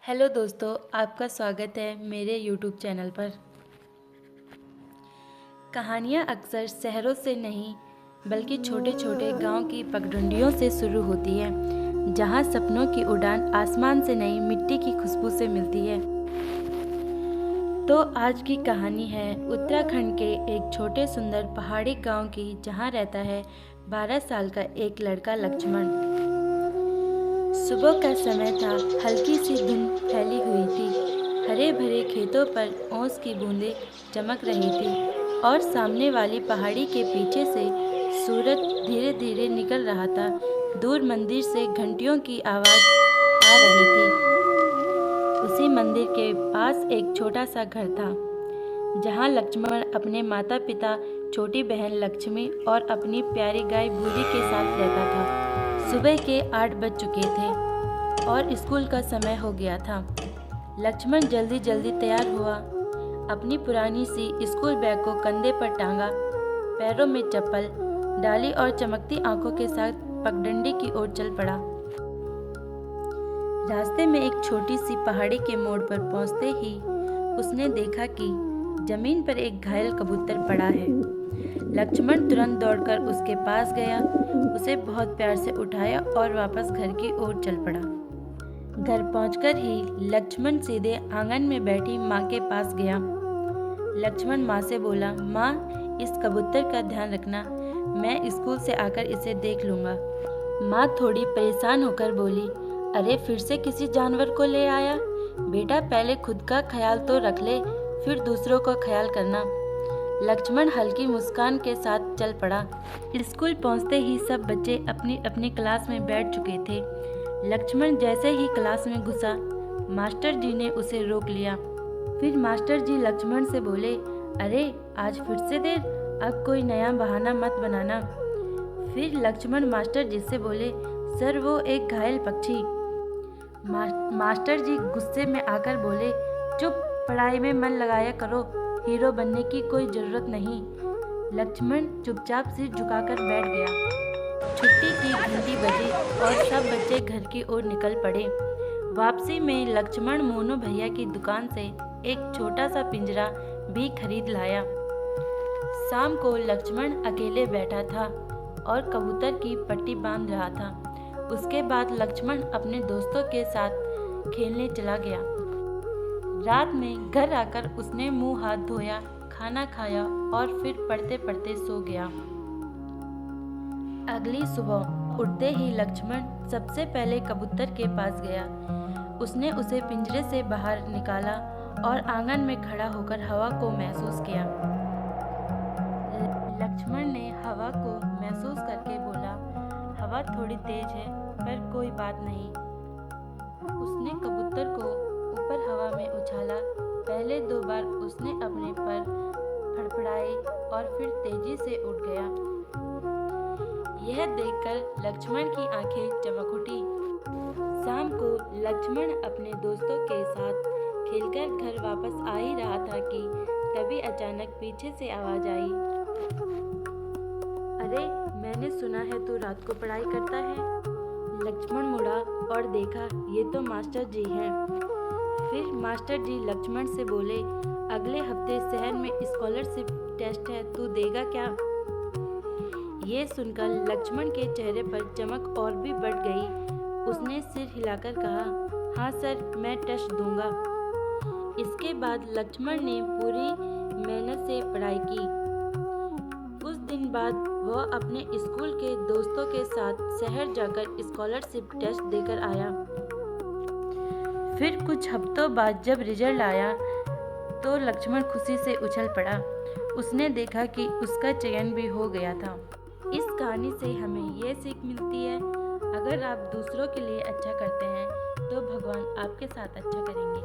Hello दोस्तों, आपका स्वागत है मेरे YouTube चैनल पर। कहानियाँ अक्सर शहरों से नहीं बल्कि छोटे छोटे गांव की पगडंडियों से शुरू होती है, जहां सपनों की उड़ान आसमान से नहीं मिट्टी की खुशबू से मिलती है। तो आज की कहानी है उत्तराखंड के एक छोटे सुंदर पहाड़ी गांव की, जहां रहता है 12 साल का एक लड़का लक्ष्मण। सुबह का समय था, हल्की सी धुंध फैली हुई थी। हरे भरे खेतों पर ओस की बूंदें चमक रही थी और सामने वाली पहाड़ी के पीछे से सूरज धीरे धीरे निकल रहा था। दूर मंदिर से घंटियों की आवाज़ आ रही थी। उसी मंदिर के पास एक छोटा सा घर था, जहाँ लक्ष्मण अपने माता पिता, छोटी बहन लक्ष्मी और अपनी प्यारी गाय बूढ़ी के साथ रहता था। सुबह के 8 बज चुके थे और स्कूल का समय हो गया था। लक्ष्मण जल्दी जल्दी तैयार हुआ, अपनी पुरानी सी स्कूल बैग को कंधे पर टांगा, पैरों में चप्पल डाली और चमकती आंखों के साथ पगडंडी की ओर चल पड़ा। रास्ते में एक छोटी सी पहाड़ी के मोड़ पर पहुंचते ही उसने देखा कि जमीन पर एक घायल कबूतर पड़ा है। लक्ष्मण तुरंत दौड़कर उसके पास गया, उसे बहुत प्यार से उठाया और वापस घर की ओर चल पड़ा। घर पहुंचकर ही लक्ष्मण सीधे आंगन में बैठी माँ के पास गया। लक्ष्मण माँ से बोला, माँ, इस कबूतर का ध्यान रखना, मैं स्कूल से आकर इसे देख लूँगा। माँ थोड़ी परेशान होकर बोली, अरे फिर से किसी जानवर को ले आया? बेटा, पहले खुद का ख्याल तो रख ले, फिर दूसरों का ख्याल करना। लक्ष्मण हल्की मुस्कान के साथ चल पड़ा। स्कूल पहुंचते ही सब बच्चे अपनी अपनी क्लास में बैठ चुके थे। लक्ष्मण जैसे ही क्लास में घुसा, मास्टर जी ने उसे रोक लिया। फिर मास्टर जी लक्ष्मण से बोले, अरे आज फिर से देर, अब कोई नया बहाना मत बनाना। फिर लक्ष्मण मास्टर जी से बोले, सर वो एक घायल पक्षी। मास्टर जी गुस्से में आकर बोले, चुप, पढ़ाई में मन लगाया करो, हीरो बनने की कोई ज़रूरत नहीं। लक्ष्मण चुपचाप सिर झुकाकर बैठ गया। छुट्टी की घंटी बजी और सब बच्चे घर की ओर निकल पड़े। वापसी में लक्ष्मण मोनू भैया की दुकान से एक छोटा सा पिंजरा भी खरीद लाया। शाम को लक्ष्मण अकेले बैठा था और कबूतर की पट्टी बांध रहा था। उसके बाद लक्ष्मण अपने दोस्तों के साथ खेलने चला गया। रात में घर आकर उसने मुंह हाथ धोया, खाना खाया और फिर पढ़ते पढ़ते सो गया। अगली सुबह उठते ही लक्ष्मण सबसे पहले कबूतर के पास गया। उसने उसे पिंजरे से बाहर निकाला और आंगन में खड़ा होकर हवा को महसूस किया। लक्ष्मण ने हवा को महसूस करके बोला, हवा थोड़ी तेज है पर कोई बात नहीं। उसने कबूतर को ऊपर हवा में उछाला। पहले 2 बार उसने अपने पर फड़फड़ाए और फिर तेजी से उड़ गया। यह देखकर लक्ष्मण की आंखें चमक उठी। शाम को लक्ष्मण अपने दोस्तों के साथ खेलकर घर वापस आ ही रहा था कि तभी अचानक पीछे से आवाज आई, अरे मैंने सुना है तू रात को पढ़ाई करता है। लक्ष्मण मुड़ा और देखा, ये तो मास्टर जी हैं। फिर मास्टर जी लक्ष्मण से बोले, अगले हफ्ते शहर में स्कॉलरशिप टेस्ट है, तू देगा क्या? ये सुनकर लक्ष्मण के चेहरे पर चमक और भी बढ़ गई। उसने सिर हिलाकर कहा, हाँ सर, मैं टेस्ट दूंगा। इसके बाद लक्ष्मण ने पूरी मेहनत से पढ़ाई की। कुछ दिन बाद वह अपने स्कूल के दोस्तों के साथ शहर जाकर स्कॉलरशिप टेस्ट देकर आया। फिर कुछ हफ्तों बाद जब रिजल्ट आया तो लक्ष्मण खुशी से उछल पड़ा। उसने देखा कि उसका चयन भी हो गया था। इस कहानी से हमें यह सीख मिलती है, अगर आप दूसरों के लिए अच्छा करते हैं तो भगवान आपके साथ अच्छा करेंगे।